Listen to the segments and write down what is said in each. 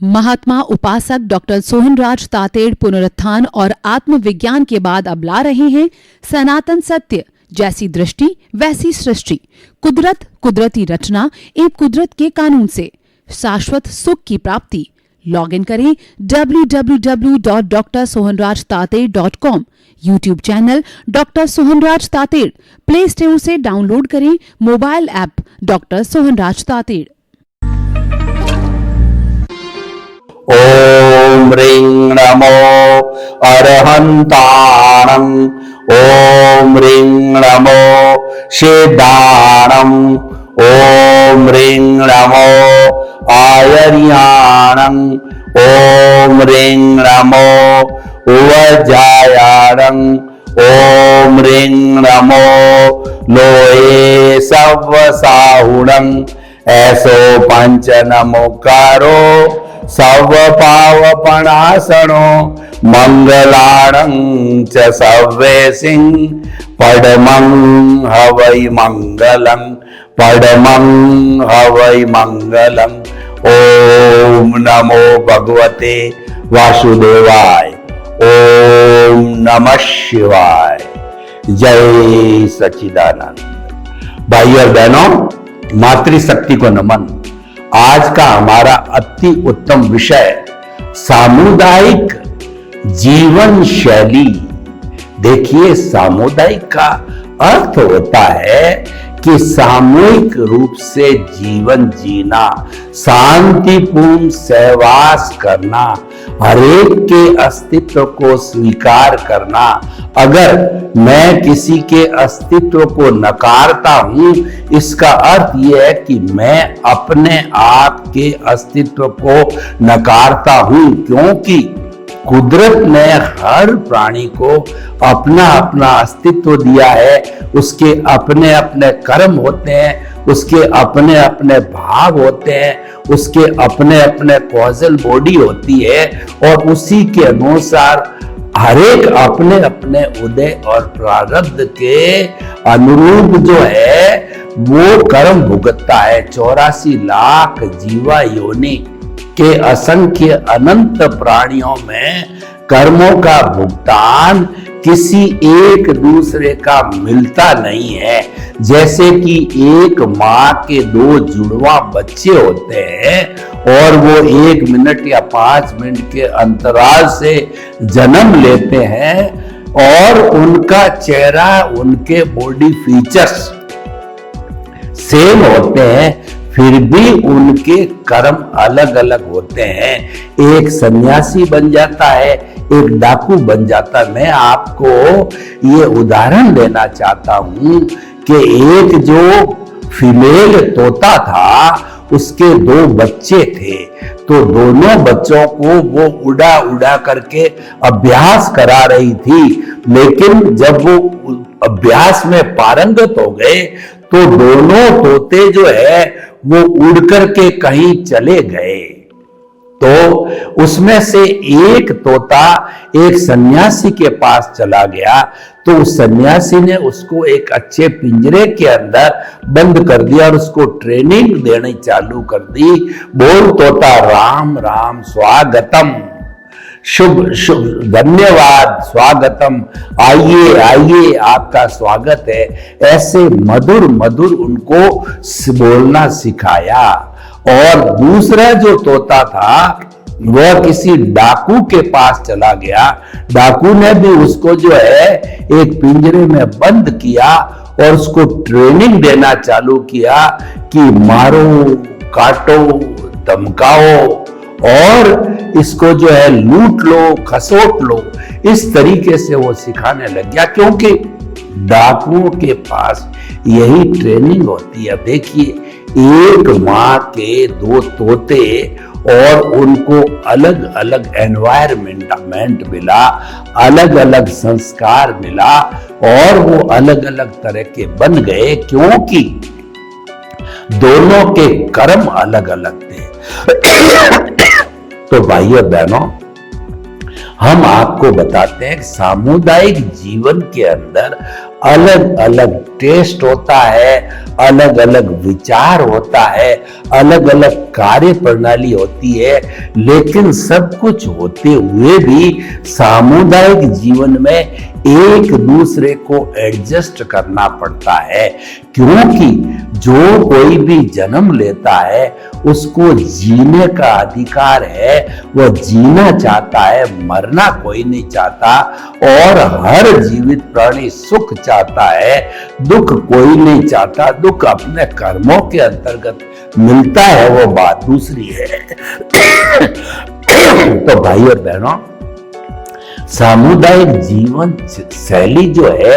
महात्मा उपासक डॉक्टर सोहनराज तातेड़ पुनरुत्थान और आत्मविज्ञान के बाद अब ला रहे हैं सनातन सत्य, जैसी दृष्टि वैसी सृष्टि, कुदरत, कुदरती रचना एवं कुदरत के कानून से शाश्वत सुख की प्राप्ति। लॉग इन करें www.drsohanrajtated.com, YouTube channel doctor Sohanraj Tated, play store से डाउनलोड करें mobile app doctor Sohanraj Tated. ओम ह्रीं नमो अरहन्ताणं, ओम ह्रीं नमो सिद्धाणं, ओम ह्रीं नमो आयर्याणं, ओम ह्रीं नमो उवज्जायाणं, ओम ह्रीं नमो लोहे सव्वसाहुणं। ऐसो पंच नमोकारो सव पावपणासनो मंगलाणं च सव्वेसिं पडमं हवै मंगलं, पडमं हवै मंगलम्। ओम नमो भगवते वासुदेवाय, ओम नमः शिवाय। जय सच्चिदानंद। भाइयों और बहनों, मातृशक्ति को नमन। आज का हमारा अति उत्तम विषय सामुदायिक जीवन शैली। देखिए, सामुदायिक का अर्थ होता है कि सामूहिक रूप से जीवन जीना, शांतिपूर्ण सहवास करना, हरेक के अस्तित्व को स्वीकार करना। अगर मैं किसी के अस्तित्व को नकारता हूं, इसका अर्थ यह है कि मैं अपने आप के अस्तित्व को नकारता हूं, क्योंकि कुदरत ने हर प्राणी को अपना अपना अस्तित्व दिया है। उसके अपने अपने कर्म होते हैं, उसके अपने अपने भाव होते हैं, उसके अपने अपने कॉजल बॉडी होती है, और उसी के अनुसार हरेक अपने अपने उदय और प्रारब्ध के अनुरूप जो है वो कर्म भुगतता है। 84 लाख जीवा योनि के असंख्य अनंत प्राणियों में कर्मों का भुगतान किसी एक दूसरे का मिलता नहीं है। जैसे कि एक माँ के 2 जुड़वा बच्चे होते हैं और वो 1 मिनट या 5 मिनट के अंतराल से जन्म लेते हैं, और उनका चेहरा, उनके बॉडी फीचर्स सेम होते हैं, फिर भी उनके कर्म अलग अलग होते हैं। एक सन्यासी बन जाता है, एक डाकू बन जाता है। मैं आपको ये उदाहरण देना चाहता हूं कि एक जो फीमेल तोता था, उसके 2 बच्चे थे, तो दोनों बच्चों को वो उड़ा उड़ा करके अभ्यास करा रही थी। लेकिन जब वो अभ्यास में पारंगत हो गए तो दोनों तोते जो है वो उड़ करके कहीं चले गए। तो उसमें से एक तोता एक सन्यासी के पास चला गया, तो उस सन्यासी ने उसको एक अच्छे पिंजरे के अंदर बंद कर दिया और उसको ट्रेनिंग देनी चालू कर दी। बोल तोता, राम राम, स्वागतम, शुभ शुभ, धन्यवाद, स्वागतम, आइए आइए, आपका स्वागत है। ऐसे मधुर मधुर उनको बोलना सिखाया। और दूसरा जो तोता था वह किसी डाकू के पास चला गया। डाकू ने भी उसको जो है एक पिंजरे में बंद किया और उसको ट्रेनिंग देना चालू किया कि मारो, काटो, धमकाओ और इसको जो है लूट लो, खसोट लो। इस तरीके से वो सिखाने लग गया, क्योंकि डाकुओं के पास यही ट्रेनिंग होती है। देखिए, एक माँ के 2 तोते और उनको अलग अलग एनवायरमेंट मिला, अलग अलग संस्कार मिला, और वो अलग अलग तरह के बन गए, क्योंकि दोनों के कर्म अलग अलग थे। तो भाइयों बहनों, हम आपको बताते हैं कि सामुदायिक जीवन के अंदर अलग अलग टेस्ट होता है, अलग अलग विचार होता है, अलग अलग कार्य प्रणाली होती है, लेकिन सब कुछ होते हुए भी सामुदायिक जीवन में एक दूसरे को एडजस्ट करना पड़ता है, क्योंकि जो कोई भी जन्म लेता है उसको जीने का अधिकार है, वो जीना चाहता है, मरना कोई नहीं चाहता। और हर जीवित प्राणी सुख चाहता है, दुख कोई नहीं चाहता। दुख अपने कर्मों के अंतर्गत मिलता है, वो बात दूसरी है। तो भाई और बहनों, सामुदायिक जीवन शैली जो है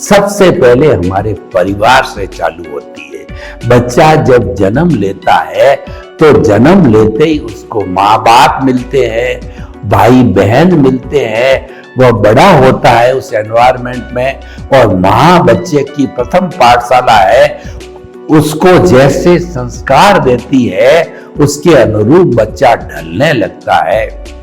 सबसे पहले हमारे परिवार से चालू होती है। बच्चा जब जन्म लेता है तो जन्म लेते ही उसको माँ बाप मिलते हैं, भाई बहन मिलते हैं, वह बड़ा होता है उस एनवायरनमेंट में, और माँ बच्चे की प्रथम पाठशाला है। उसको जैसे संस्कार देती है उसके अनुरूप बच्चा ढलने लगता है।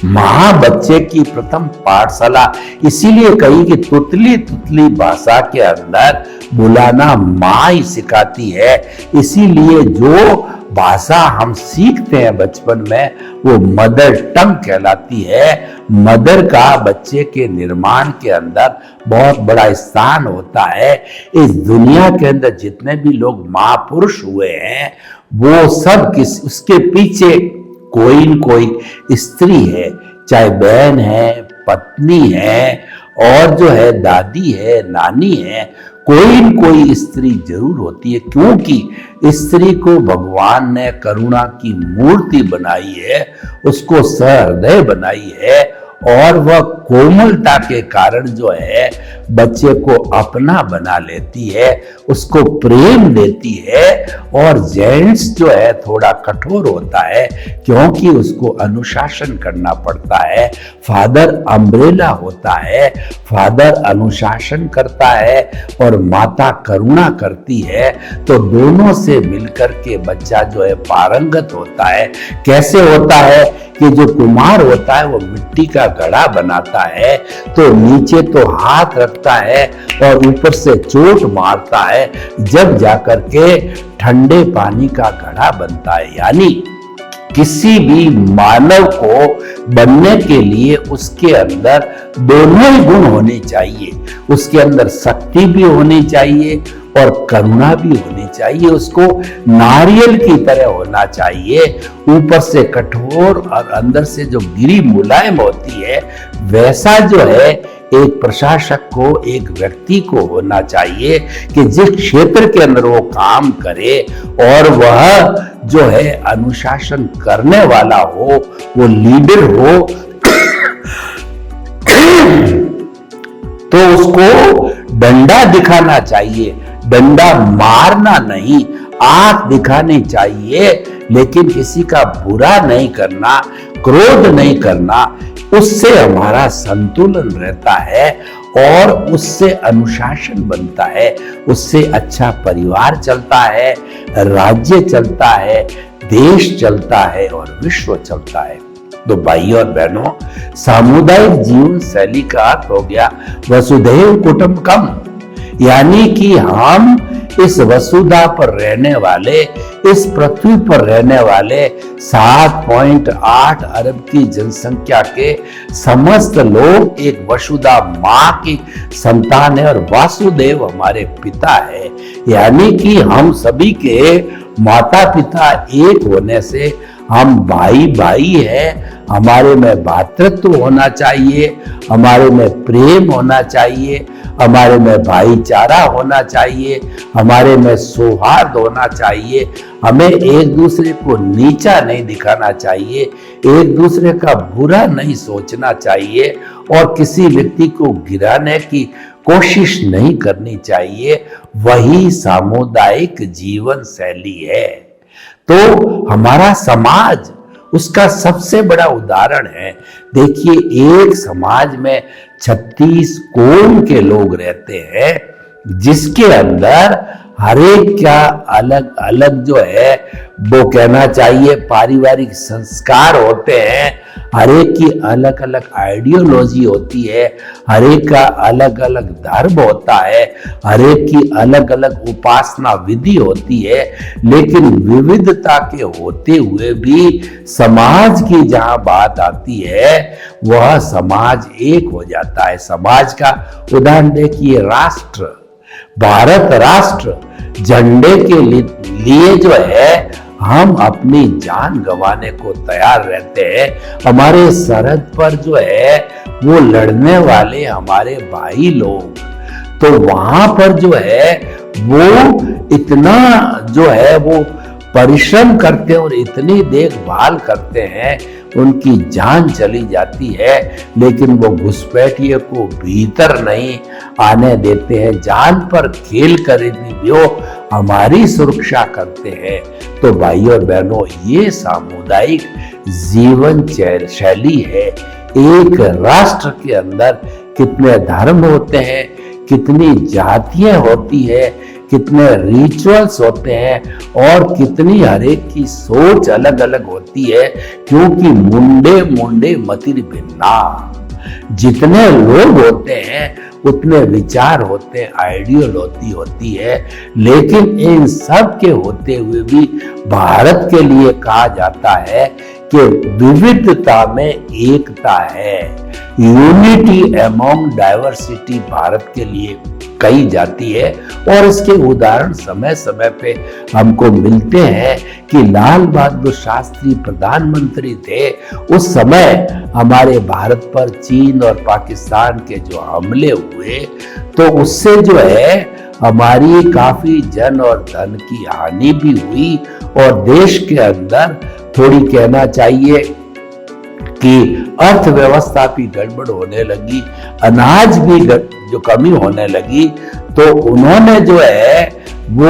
माँ बच्चे की प्रथम पाठशाला इसीलिए कही कि तुतली तुतली भाषा के अंदर बुलाना माँ ही सिखाती है। इसीलिए जो भाषा हम सीखते हैं बचपन में वो मदर टंग कहलाती है। मदर का बच्चे के निर्माण के अंदर बहुत बड़ा स्थान होता है। इस दुनिया के अंदर जितने भी लोग महापुरुष हुए हैं वो सब उसके पीछे कोई न कोई स्त्री है, चाहे बहन है, पत्नी है, और जो है दादी है, नानी है, कोई न कोई स्त्री जरूर होती है, क्योंकि स्त्री को भगवान ने करुणा की मूर्ति बनाई है, उसको सहृदय बनाई है, और वह कोमलता के कारण जो है बच्चे को अपना बना लेती है, उसको प्रेम देती है। और जेंट्स जो है थोड़ा कठोर होता है क्योंकि उसको अनुशासन करना पड़ता है। फादर अम्ब्रेला होता है, फादर अनुशासन करता है और माता करुणा करती है, तो दोनों से मिलकर के बच्चा जो है पारंगत होता है। कैसे होता है कि जो कुम्हार होता है वो मिट्टी का घड़ा बनाता है, तो नीचे तो हाथ रखता है और ऊपर से चोट मारता है, जब जाकर के ठंडे पानी का घड़ा बनता है। यानी किसी भी मानव को बनने के लिए उसके अंदर दोनों ही गुण होने चाहिए। उसके अंदर शक्ति भी होनी चाहिए और करुणा भी होनी चाहिए। उसको नारियल की तरह होना चाहिए, ऊपर से कठोर और अंदर से जो गिरी मुलायम होती है, वैसा जो है एक प्रशासक को, एक व्यक्ति को होना चाहिए कि जिस क्षेत्र के अंदर वो काम करे और वह जो है अनुशासन करने वाला हो, वो लीडर हो, तो उसको डंडा दिखाना चाहिए, डंडा मारना नहीं, आंख दिखानी चाहिए, लेकिन किसी का बुरा नहीं करना, क्रोध नहीं करना। उससे हमारा संतुलन रहता है और उससे अनुशासन बनता है, उससे अच्छा परिवार चलता है, राज्य चलता है, देश चलता है और विश्व चलता है। तो भाई और बहनों, सामुदायिक जीवन शैली का अर्थ हो गया वसुधैव कुटुंबकम, यानी कि हम इस वसुधा पर रहने वाले, इस पृथ्वी पर रहने वाले 7.8 अरब की जनसंख्या के समस्त लोग एक वसुधा माँ की संतान है और वासुदेव हमारे पिता है। यानी कि हम सभी के माता पिता एक होने से हम भाई भाई है। हमारे में भातृत्व होना चाहिए, हमारे में प्रेम होना चाहिए, हमारे में भाईचारा होना चाहिए, हमारे में सौहार्द होना चाहिए। हमें एक दूसरे को नीचा नहीं दिखाना चाहिए, एक दूसरे का बुरा नहीं सोचना चाहिए और किसी व्यक्ति को गिराने की कोशिश नहीं करनी चाहिए। वही सामुदायिक जीवन शैली है। तो हमारा समाज उसका सबसे बड़ा उदाहरण है। देखिए, एक समाज में 36 कौम के लोग रहते हैं, जिसके अंदर हर एक का अलग अलग जो है वो कहना चाहिए पारिवारिक संस्कार होते हैं, हर एक की अलग अलग आइडियोलॉजी होती है, हर एक का अलग अलग धर्म होता है, हर एक की अलग अलग उपासना विधि होती है, लेकिन विविधता के होते हुए भी समाज की जहां बात आती है वह समाज एक हो जाता है। समाज का उदाहरण देखिए, राष्ट्र, भारत राष्ट्र झंडे के लिए जो है हम अपनी जान गंवाने को तैयार रहते हैं। हमारे सरहद पर जो है वो लड़ने वाले हमारे भाई लोग, तो वहां पर जो है वो इतना जो है वो परिश्रम करते हैं और इतनी देखभाल करते हैं, उनकी जान चली जाती है लेकिन वो घुसपैठिए को भीतर नहीं आने देते हैं, जान पर खेल कर भी वो हमारी सुरक्षा करते हैं। तो भाइयों और बहनों, ये सामुदायिक जीवन शैली है। एक राष्ट्र के अंदर कितने धर्म होते हैं, कितनी जातियां होती है, कितने रिचुअल्स होते हैं और कितनी हर एक की सोच अलग अलग होती है, क्योंकि मुंडे मुंडे मतिर भिन्ना, जितने लोग होते हैं उतने विचार होते हैं, आइडियोलॉजी होती है, लेकिन इन सब के होते हुए भी भारत के लिए कहा जाता है कि विविधता में एकता है, यूनिटी अमॉन्ग डाइवर्सिटी भारत के लिए कही जाती है। और इसके उदाहरण समय समय पे हमको मिलते हैं कि लाल बहादुर शास्त्री प्रधानमंत्री थे, उस समय हमारे भारत पर चीन और पाकिस्तान के जो हमले हुए तो उससे जो है हमारी काफी जन और धन की हानि भी हुई और देश के अंदर थोड़ी कहना चाहिए कि अर्थव्यवस्था भी गड़बड़ होने लगी, अनाज भी जो कमी होने लगी। तो उन्होंने जो है वो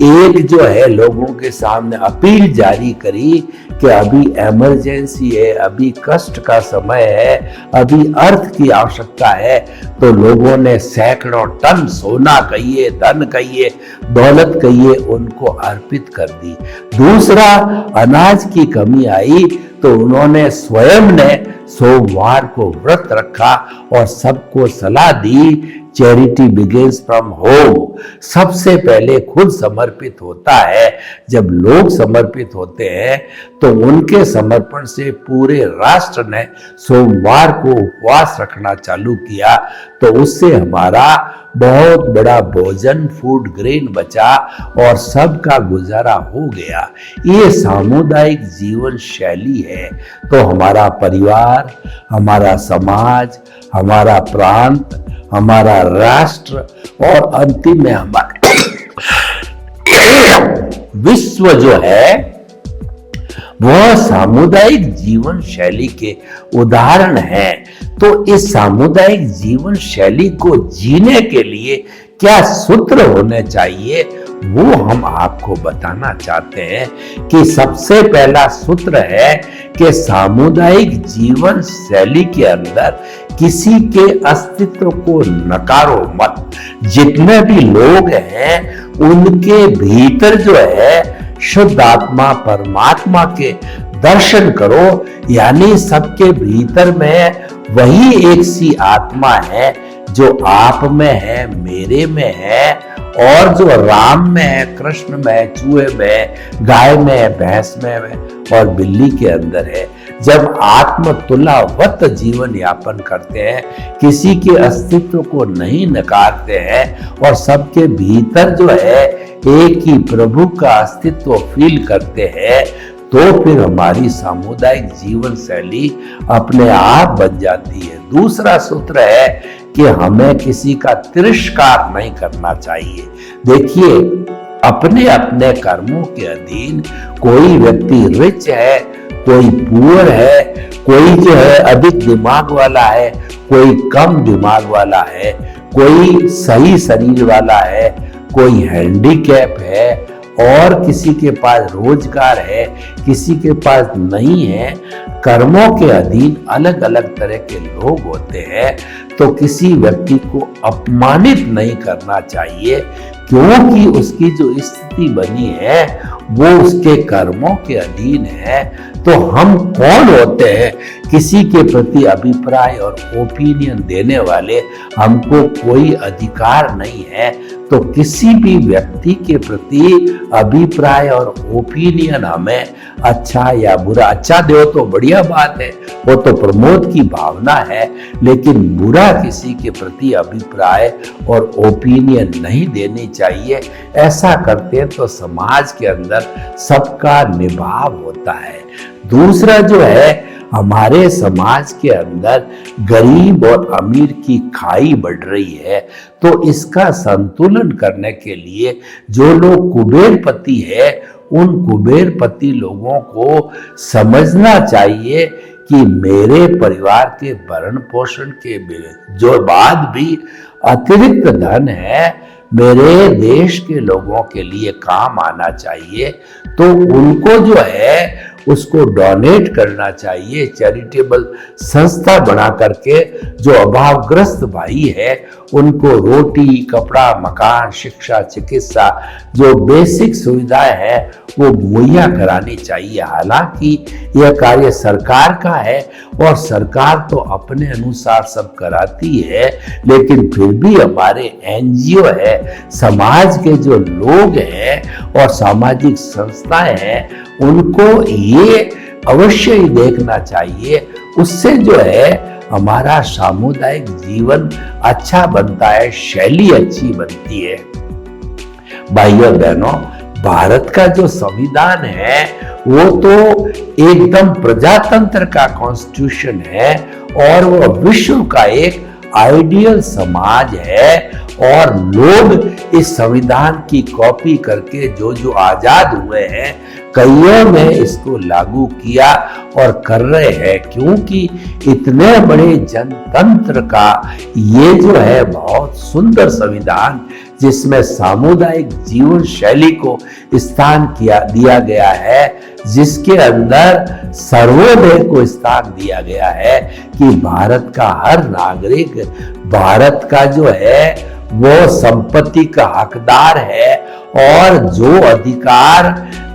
एक जो है लोगों के सामने अपील जारी करी कि अभी इमरजेंसी है, अभी कष्ट का समय है, अभी अर्थ की आवश्यकता है। तो लोगों ने सैकड़ों टन सोना कहिए, धन कहिए, दौलत कहिए, उनको अर्पित कर दी। दूसरा, अनाज की कमी आई तो उन्होंने स्वयं ने सोमवार को व्रत रखा और सबको सलाह दी, चैरिटी बिगिंस फ्रॉम होम। सबसे पहले खुद समर्पित होता है। जब लोग समर्पित होते हैं तो उनके समर्पण से पूरे राष्ट्र ने सोमवार को उपवास रखना चालू किया, तो उससे हमारा बहुत बड़ा भोजन, फूड ग्रेन बचा और सबका गुजारा हो गया। ये सामुदायिक जीवन शैली है। तो हमारा परिवार, हमारा समाज, हमारा प्रांत, हमारा राष्ट्र और अंतिम में हमारा विश्व जो है वह सामुदायिक जीवन शैली के उदाहरण है। तो इस सामुदायिक जीवन शैली को जीने के लिए क्या सूत्र होने चाहिए वो हम आपको बताना चाहते हैं कि सबसे पहला सूत्र है कि सामुदायिक जीवन शैली के अंदर किसी के अस्तित्व को नकारो मत। जितने भी लोग हैं उनके भीतर जो है शुद्ध आत्मा परमात्मा के दर्शन करो, यानी सबके भीतर में वही एक सी आत्मा है जो आप में है, मेरे में है, और जो राम में है, कृष्ण में है, चूहे में है, गाय में है, भैंस में है और बिल्ली के अंदर है। जब आत्मतुलावत जीवन यापन करते हैं, किसी के अस्तित्व को नहीं नकारते हैं और सबके भीतर जो है एक ही प्रभु का अस्तित्व फील करते हैं, तो फिर हमारी सामुदायिक जीवन शैली अपने आप बन जाती है। दूसरा सूत्र है कि हमें किसी का तिरस्कार नहीं करना चाहिए। देखिए, अपने अपने कर्मों के अधीन कोई व्यक्ति रिच है, कोई पुअर है, कोई जो है अधिक दिमाग वाला है, कोई कम दिमाग वाला है, कोई सही शरीर वाला है, कोई हैंडीकैप है और किसी के पास रोजगार है, किसी के पास नहीं है। कर्मों के अधीन अलग अलग तरह के लोग होते हैं, तो किसी व्यक्ति को अपमानित नहीं करना चाहिए, क्योंकि उसकी जो स्थिति बनी है वो उसके कर्मों के अधीन है। तो हम कौन होते हैं किसी के प्रति अभिप्राय और ओपिनियन देने वाले? हमको कोई अधिकार नहीं है। तो किसी भी व्यक्ति के प्रति अभिप्राय और ओपिनियन हमें अच्छा या बुरा, अच्छा दो तो बढ़िया बात है, वो तो प्रमोद की भावना है, लेकिन बुरा किसी के प्रति अभिप्राय और ओपिनियन नहीं देनी चाहिए। ऐसा करते हैं तो समाज के अंदर सबका निभाव होता है। दूसरा जो है, हमारे समाज के अंदर गरीब और अमीर की खाई बढ़ रही है। तो इसका संतुलन करने के लिए जो लोग कुबेरपति है, उन कुबेरपति लोगों को समझना चाहिए कि मेरे परिवार के भरण पोषण के जो बाद भी अतिरिक्त धन है मेरे देश के लोगों के लिए काम आना चाहिए। तो उनको जो है उसको डोनेट करना चाहिए, चैरिटेबल संस्था बना करके जो अभावग्रस्त भाई है उनको रोटी, कपड़ा, मकान, शिक्षा, चिकित्सा जो बेसिक सुविधाएं हैं वो मुहैया करानी चाहिए। हालांकि यह कार्य सरकार का है और सरकार तो अपने अनुसार सब कराती है, लेकिन फिर भी हमारे एनजीओ है, समाज के जो लोग हैं और सामाजिक संस्थाएं हैं, उनको ये अवश्य ही देखना चाहिए। उससे जो है हमारा सामुदायिक जीवन अच्छा बनता है, शैली अच्छी बनती है। भाइयों और बहनों, भारत का जो संविधान है वो तो एकदम प्रजातंत्र का कॉन्स्टिट्यूशन है और वो विश्व का एक आइडियल समाज है। और लोग इस संविधान की कॉपी करके जो आजाद हुए हैं, कईयों ने इसको लागू किया और कर रहे हैं, क्योंकि इतने बड़े जनतंत्र का ये जो है बहुत सुंदर संविधान, जिसमें सामुदायिक जीवन शैली को स्थान दिया गया है, जिसके अंदर सर्वोदय को स्थान दिया गया है कि भारत का हर नागरिक भारत का जो है वो संपत्ति का हकदार है और जो अधिकार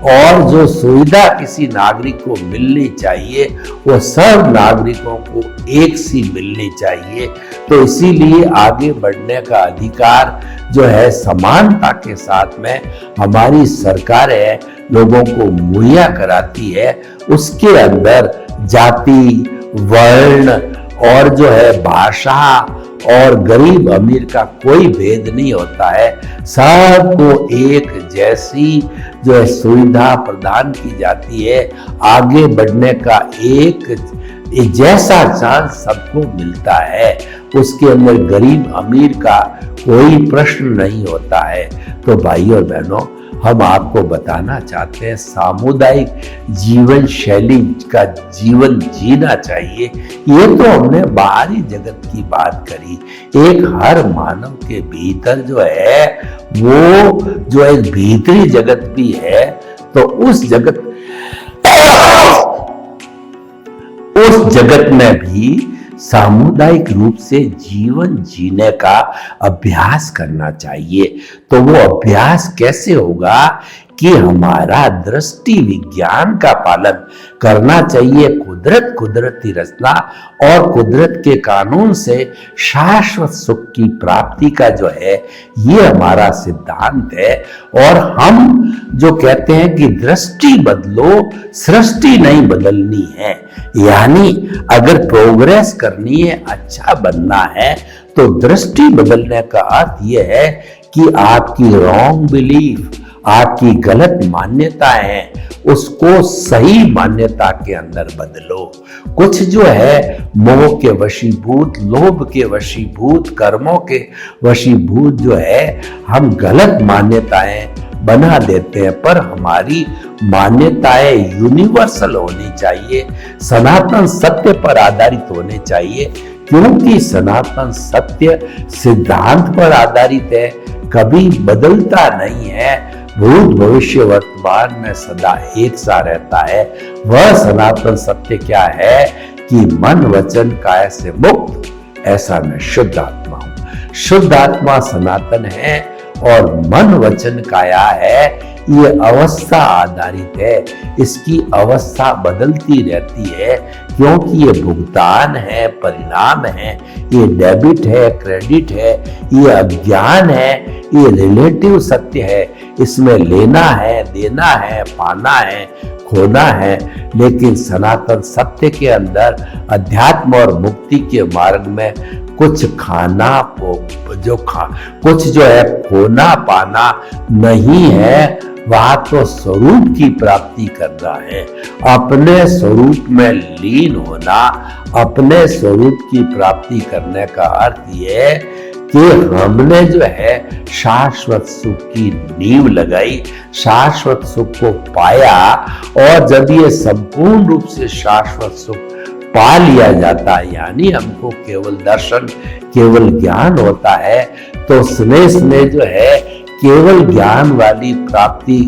और जो सुविधा किसी नागरिक को मिलनी चाहिए वो सब नागरिकों को एक सी मिलनी चाहिए। तो इसीलिए आगे बढ़ने का अधिकार जो है समानता के साथ में हमारी सरकारें लोगों को मुहैया कराती है। उसके अंदर जाति, वर्ण और जो है भाषा और गरीब अमीर का कोई भेद नहीं होता है। सबको एक जैसी जो है सुविधा प्रदान की जाती है। आगे बढ़ने का एक जैसा चांस सबको मिलता है। उसके अंदर गरीब अमीर का कोई प्रश्न नहीं होता है। तो भाइयों और बहनों, हम आपको बताना चाहते हैं सामुदायिक जीवन शैली का जीवन जीना चाहिए। ये तो हमने बाहरी जगत की बात करी, एक हर मानव के भीतर जो है वो जो एक भीतरी जगत भी है। तो उस जगत में भी सामुदायिक रूप से जीवन जीने का अभ्यास करना चाहिए। तो वो अभ्यास कैसे होगा कि हमारा दृष्टि विज्ञान का पालन करना चाहिए। कुदरती रचना और कुदरत के कानून से शाश्वत सुख की प्राप्ति का जो है ये हमारा सिद्धांत है। और हम जो कहते हैं कि दृष्टि बदलो, सृष्टि नहीं बदलनी है। यानी अगर प्रोग्रेस करनी है, अच्छा बनना है, तो दृष्टि बदलने का अर्थ यह है कि आपकी रॉन्ग बिलीफ, आपकी गलत मान्यताएं हैं, उसको सही मान्यता के अंदर बदलो। कुछ जो है मोह के वशीभूत, लोभ के वशीभूत, कर्मों के वशीभूत जो है हम गलत मान्यताएं बना देते हैं। पर हमारी मान्यताएं यूनिवर्सल होनी चाहिए, सनातन सत्य पर आधारित होने चाहिए, क्योंकि सनातन सत्य सिद्धांत पर आधारित है, कभी बदलता नहीं है, भूत भविष्य वर्तमान में सदा एक सा रहता है। वह सनातन सत्य क्या है कि मन वचन काया से मुक्त, ऐसा मैं शुद्ध आत्मा हूं। शुद्ध आत्मा सनातन है और मन वचन काया है, ये अवस्था आधारित है। इसकी अवस्था बदलती रहती है, क्योंकि ये भुगतान है, परिणाम है, ये डेबिट है, क्रेडिट है, ये अज्ञान है, ये रिलेटिव सत्य है। इसमें लेना है, देना है, पाना है, खोना है। लेकिन सनातन सत्य के अंदर अध्यात्म और मुक्ति के मार्ग में कुछ कुछ जो है खोना पाना नहीं है, वहां तो स्वरूप की प्राप्ति करना है। अपने स्वरूप में लीन होना, अपने स्वरूप की प्राप्ति करने का अर्थ यह है कि हमने जो है शाश्वत सुख की नींव लगाई, शाश्वत सुख को पाया। और जब ये संपूर्ण रूप से शाश्वत सुख पा लिया जाता है, यानी हमको केवल दर्शन, केवल ज्ञान होता है, तो स्नेह स्नेह जो है केवल ज्ञान वाली प्राप्ति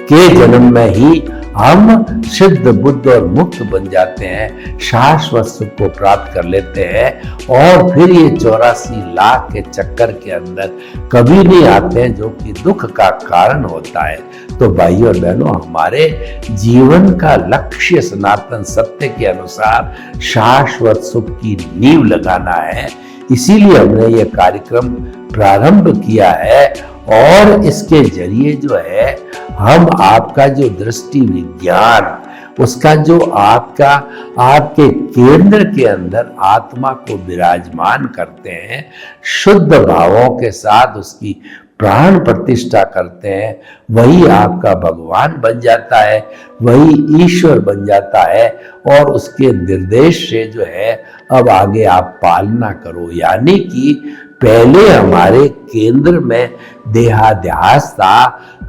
के जन्म में ही हम सिद्ध बुद्ध और मुक्त बन जाते हैं, शाश्वत सुख को प्राप्त कर लेते हैं। और फिर ये 84 लाख के चक्कर के अंदर कभी नहीं आते हैं, जो कि दुख का कारण होता है। तो भाइयों और बहनों, हमारे जीवन का लक्ष्य सनातन सत्य के अनुसार शाश्वत सुख की नींव लगाना है। इसीलिए हमने ये कार्यक्रम प्रारंभ किया है, और इसके जरिए जो है हम आपका जो दृष्टि विज्ञान, उसका जो आपके केंद्र के अंदर आत्मा को विराजमान करते हैं, शुद्ध भावों के साथ उसकी प्राण प्रतिष्ठा करते हैं, वही आपका भगवान बन जाता है, वही ईश्वर बन जाता है। और उसके निर्देश से जो है अब आगे आप पालना करो। यानी कि पहले हमारे केंद्र में देहाध्यास था,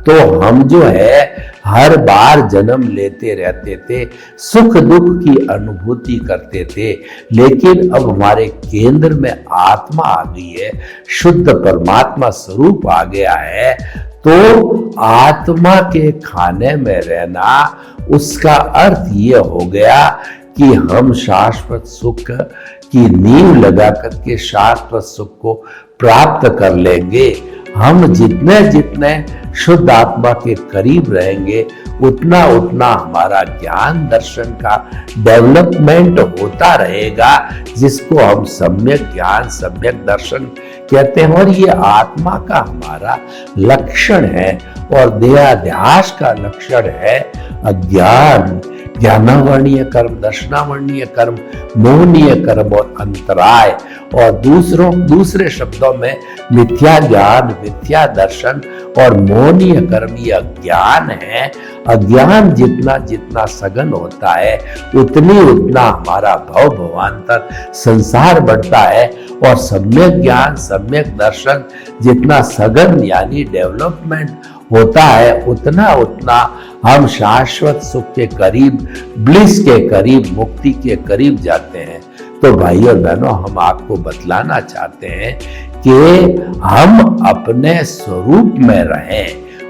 तो हम जो है हर बार जन्म लेते रहते थे, सुख दुख की अनुभूति करते थे। लेकिन अब हमारे केंद्र में आत्मा आ गई है, शुद्ध परमात्मा स्वरूप आ गया है, तो आत्मा के खाने में रहना, उसका अर्थ ये हो गया कि हम शाश्वत सुख की नींव लगा करके शाश्वत सुख को प्राप्त कर लेंगे। हम जितने जितने शुद्ध आत्मा के करीब रहेंगे, उतना उतना हमारा ज्ञान दर्शन का डेवलपमेंट होता रहेगा, जिसको हम सम्यक ज्ञान, सम्यक दर्शन कहते हैं। और ये आत्मा का हमारा लक्षण है, और देहाध्यास का लक्षण है अज्ञान। ज्ञानावर्णीय कर्म, दर्शनावर्णीय कर्म, मोहनीय कर्म और अंतराय, और दूसरे शब्दों में मिथ्या ज्ञान, मिथ्या दर्शन और मोहनीय कर्म, ये अज्ञान है। अज्ञान जितना जितना सघन होता है, उतना हमारा भव भवांतर संसार बढ़ता है। और सम्यक ज्ञान, सम्यक दर्शन जितना सघन यानी डेवलपमेंट होता है, उतना उतना हम शाश्वत सुख के करीब, ब्लिस के करीब, मुक्ति के करीब जाते हैं। तो भाइयों और बहनों, हम आपको बतलाना चाहते हैं कि हम अपने स्वरूप में रहें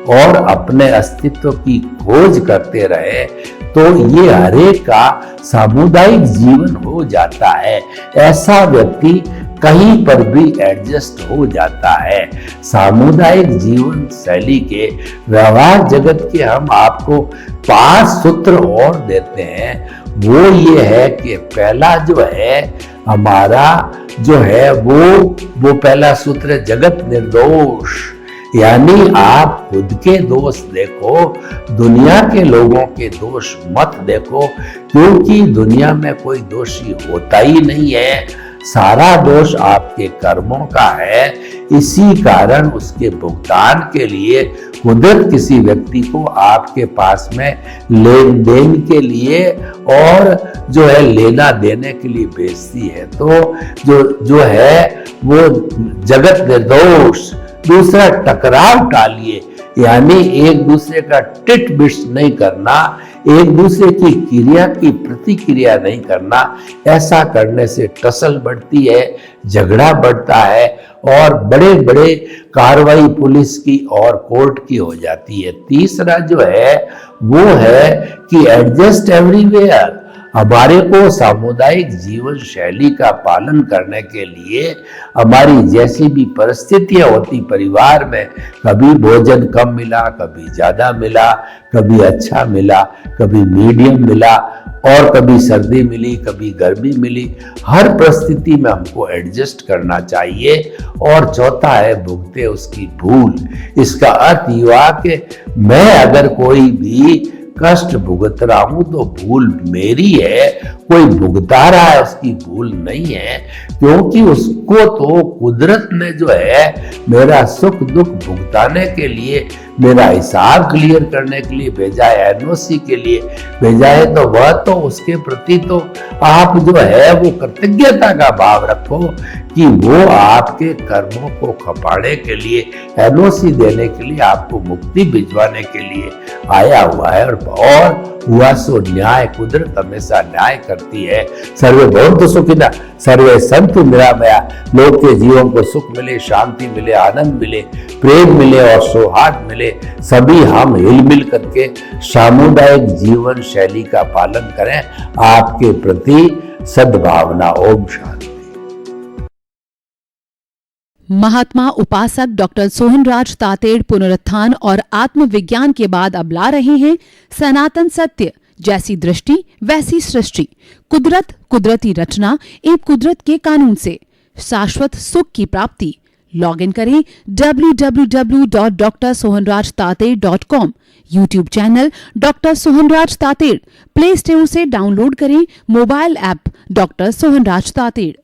और अपने अस्तित्व की खोज करते रहे, तो ये हरेक का सामुदायिक जीवन हो जाता है। ऐसा व्यक्ति कहीं पर भी एडजस्ट हो जाता है। सामुदायिक जीवन शैली के व्यवहार जगत के हम आपको 5 सूत्र और देते हैं। वो ये है कि पहला जो है हमारा जो है वो पहला सूत्र जगत निर्दोष, यानी आप खुद के दोष देखो, दुनिया के लोगों के दोष मत देखो, क्योंकि दुनिया में कोई दोषी होता ही नहीं है। सारा दोष आपके कर्मों का है। इसी कारण उसके भुगतान के लिए कुदरत किसी व्यक्ति को आपके पास में लेन देन के लिए और जो है लेना देने के लिए भेजती है। तो जो है वो जगत निर्दोष। दूसरा, टकराव टालिए, यानी एक दूसरे का टिट बिट नहीं करना, एक दूसरे की क्रिया की प्रतिक्रिया नहीं करना। ऐसा करने से टसल बढ़ती है, झगड़ा बढ़ता है और बड़े बड़े कार्रवाई पुलिस की और कोर्ट की हो जाती है। तीसरा जो है वो है कि एडजस्ट एवरीवेयर, हमारे को सामुदायिक जीवन शैली का पालन करने के लिए हमारी जैसी भी परिस्थितियां होती परिवार में, कभी भोजन कम मिला, कभी ज्यादा मिला, कभी अच्छा मिला, कभी मीडियम मिला, और कभी सर्दी मिली, कभी गर्मी मिली, हर परिस्थिति में हमको एडजस्ट करना चाहिए। और चौथा है भुगते उसकी भूल। इसका अर्थ युवा के मैं अगर कोई भी कष्ट भुगत रहा हूं तो भूल मेरी है, कोई भुगता रहा है उसकी भूल नहीं है, क्योंकि उसको तो कुदरत ने जो है मेरा सुख दुख भुगताने के लिए, मेरा हिसाब क्लियर करने के लिए भेजा है, एनओसी के लिए भेजा है, तो वह तो उसके प्रति तो आप जो है वो कृतज्ञता का भाव रखो कि वो आपके कर्मों को खपाने के लिए, एनओसी देने के लिए, आपको मुक्ति भिजवाने के लिए आया हुआ है। और हुआ सो न्याय, कुदरत हमेशा न्याय करती है। सर्वे भवन्तु सुखिनः, सर्वे सन्तु निरामया। लोग के जीवन को सुख मिले, शांति मिले, आनंद मिले, प्रेम मिले और सौहार्द मिले। सभी हम हिलमिल करके सामुदायिक जीवन शैली का पालन करें। आपके प्रति सद्भावना। ओम शांति। महात्मा उपासक डॉक्टर सोहनराज तातेड़ पुनरुत्थान और आत्मविज्ञान के बाद अब ला रहे हैं सनातन सत्य, जैसी दृष्टि वैसी सृष्टि, कुदरत, कुदरती रचना एवं कुदरत के कानून से शाश्वत सुख की प्राप्ति। लॉग इन करें www.drsohanrajtated.com, YouTube channel doctor Sohanraj Tated, play store से डाउनलोड करें mobile app doctor Sohanraj Tated.